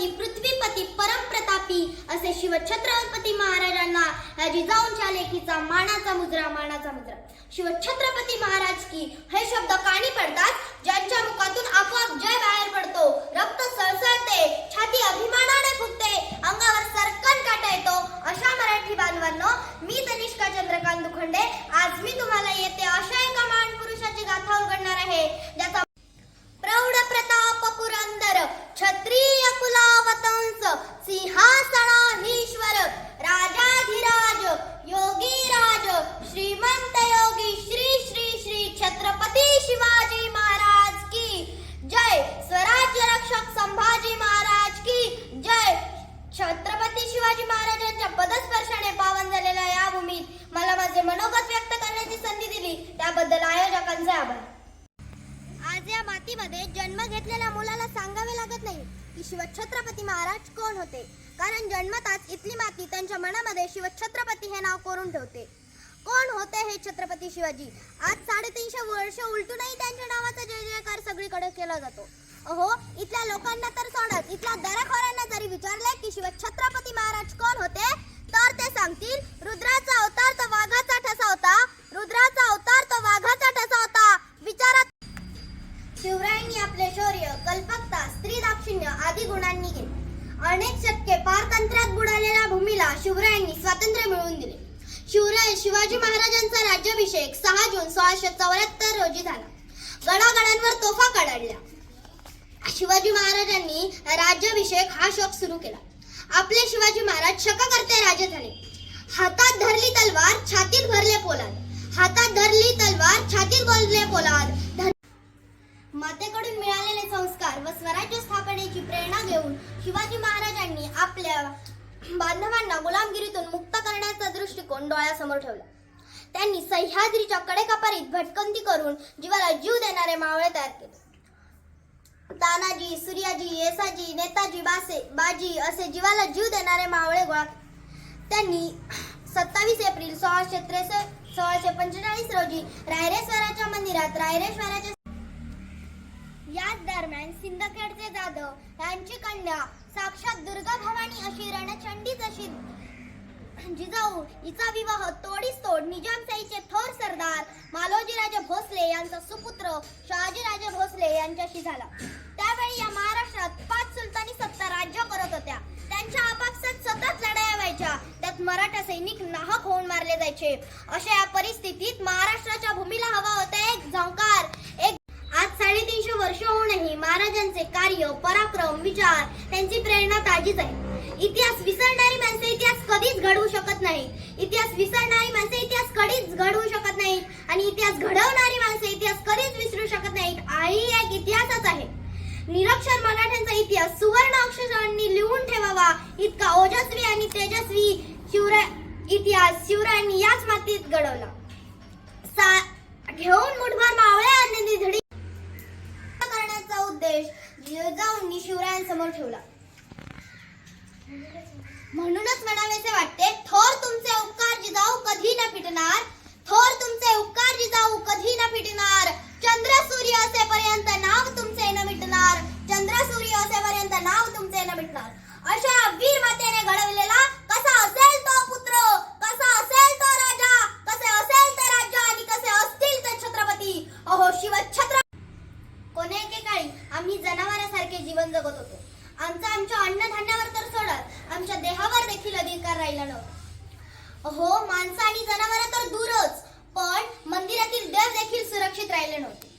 प्रजापती पृथ्वीपती परमप्रतापी असे शिवछत्रपती महाराजांना जिजाऊंच्या लेखीचा मानाचा मुजरा शिवछत्रपती महाराज की हे शब्द कानी पडतात ज्यांच्या मुखातून आपोआप जय बाहेर पडतो, रक्त सळसळते, छाती अभिमानाने फुगते, अंगावर सरकन काटा येतो अशा मराठी बांधवांनो, मी तनिष्का चंद्रकांत दुखंडे आज मी तुम्हाला येते अशा एका महान पुरुषाची गाथा उलगडणार आहे ज्याचा प्रौढ प्रताप पुरंदर क्षत्रिय कुलावतंस सिंहासनाधीश्वर राजाधिराज योगीराज श्रीमंत योगी श्री श्री श्री छत्रपती शिवाजी महाराज की जय, स्वराज्य रक्षक संभाजी महाराज की जय। छत्रपती शिवाजी महाराजांच्या पदस्पर्शाने पावन झालेल्या या भूमीत मला माझे मनोगत व्यक्त करण्याची संधी दिली त्याबद्दल आयोजकांचे आभार। आज या मातीमध्ये जन्म घेतलेल्या मुलाला सांगावे लागत नाही की शिवछत्रपती महाराज कोण होते, कारण जन्मताच इथली माती त्यांच्या मनामध्ये शिवछत्रपती हे नाव कोरून ठेवते। कोण होते हे छत्रपती शिवाजी? आज 350 वर्ष उलटूनही त्यांच्या नावाचा जय जयकार सगळीकडे केला जातो। अहो, इथल्या लोकांना तर सोडत, इथल्या दराखोरांना जरी विचारले की शिवछत्रपती महाराज कोण होते तर ते सांगतील रुद्राचा अवतार तो वाघाचा ठसा होता, रुद्राचा अवतार तो वाघाचा ठसा होता। विचारात शिवरायांनी आपले शौर्य, कल्पकता, स्त्री दाक्षिण्य आदी गुणांनी केले। अनेक शतके पारतंत्र्यात बुडालेल्या भूमीला शिवरायांनी स्वातंत्र्य मिळवून दिले। शिवाजी महाराजांचा राज्याभिषेक 6 जून 1674 रोजी झाला। गडागडांवर तोफा काढल्या। शिवाजी महाराजांनी राज्याभिषेक हा शोक सुरू केला। आपले शिवाजी महाराज शककर्ते राजे झाले। हातात धरली तलवार, छातीत भरले पोलाद, हातात धरली तलवार, छातीत भरले पोलाद। मातेकडून मिळालेले संस्कार व स्वराज्य स्थापनेची प्रेरणा घेऊन शिवाजी महाराजांनी आपल्या बांधवांना गुलामगिरीतून मुक्त करण्याचा दृष्टिकोन डोळ्यासमोर ठेवला। त्यांनी सह्याद्रीच्या कडेकपारीत भटकंती करून जीवाला जीव देणारे मावळे तयार केले। तानाजी, सूर्याजी, येसाजी, नेताजी, बाजी असे जीवाला जीव देणारे मावळे गोळा केले। त्यांनी 27 एप्रिल 1645 रोजी रायरेश्वराच्या मंदिरात रायरेश्वराच्या याच दरम्यान सिंदखेडचे जाधव यांची कन्या साक्षात दुर्गा भवानी अशी रणचंडीच अशी जिजाऊ हिचा विवाह तोडीस तोड निजामशाहीचे थोर सरदार मालोजीराजे भोसले यांचा सुपुत्र शहाजीराजे भोसले यांच्याशी झाला। त्यावेळी या महाराष्ट्रात 5 सुलतानी सत्ता राज्य करत होत्या। त्यांच्या आपापसात सतत लढाया व्हायच्या, त्यात मराठा सैनिक नाहक होऊन मारले जायचे। अशा या परिस्थितीत महाराष्ट्राच्या भूमीला हवा होता एक झंकार, एक आज 350 वर्ष होऊनही महाराजांचे कार्य, पराक्रम, विचार, त्यांची प्रेरणा ताजीच आहे। इतिहास विसरणारी माणसे इतिहास कधीच घडवू शकत नाही। इतिहास विसरणारी माणसे इतिहास कधीच घडवू शकत नाहीत आणि इतिहास घडवणारी माणसे इतिहास कधीच विसरू शकत नाहीत। हाही एक इतिहासच आहे। निरक्षर मराठ्यांचा इतिहास सुवर्ण अक्षरांनी लिहून ठेवावा इतका ओजस्वी आणि तेजस्वी इतिहास शिवरायांनी याच मातीत घडवला। घेऊन मुठभर मावळे आणि निधडी करण्याचा उद्देश जिजाऊंनी शिवरायांसमोर ठेवला। म्हणूनच म्हणावेसे वाटते, थोर तुमचे उपकार जिजाऊ कधी न फिटणार, थोर तुमचे उपकार जिजाऊ कधी न फिटणार। चंद्र सूर्य असेपर्यंत नाव तुमचे न मिटणार, चंद्र सूर्य असेपर्यंत नाव तुमचे न मिटणार। अशा वीर मातेने घडवलेला कसा असेल तो पुत्र, कसा असेल तो राजा, कसे असेल ते राज्य आणि कसे असतील ते छत्रपती। अहो शिवछत्रपती कोणत्याही काळी आम्ही जनावरांसारखे जीवन जगत होतो। आमच्या अन्नधान्यावर तर सोडत आमच्या देहावर देखील अधिकार राहिला नव्हता। अहो, माणसं आणि जनावरं तर दूरच, पण मंदिरातील देव देखील सुरक्षित राहिले नव्हते।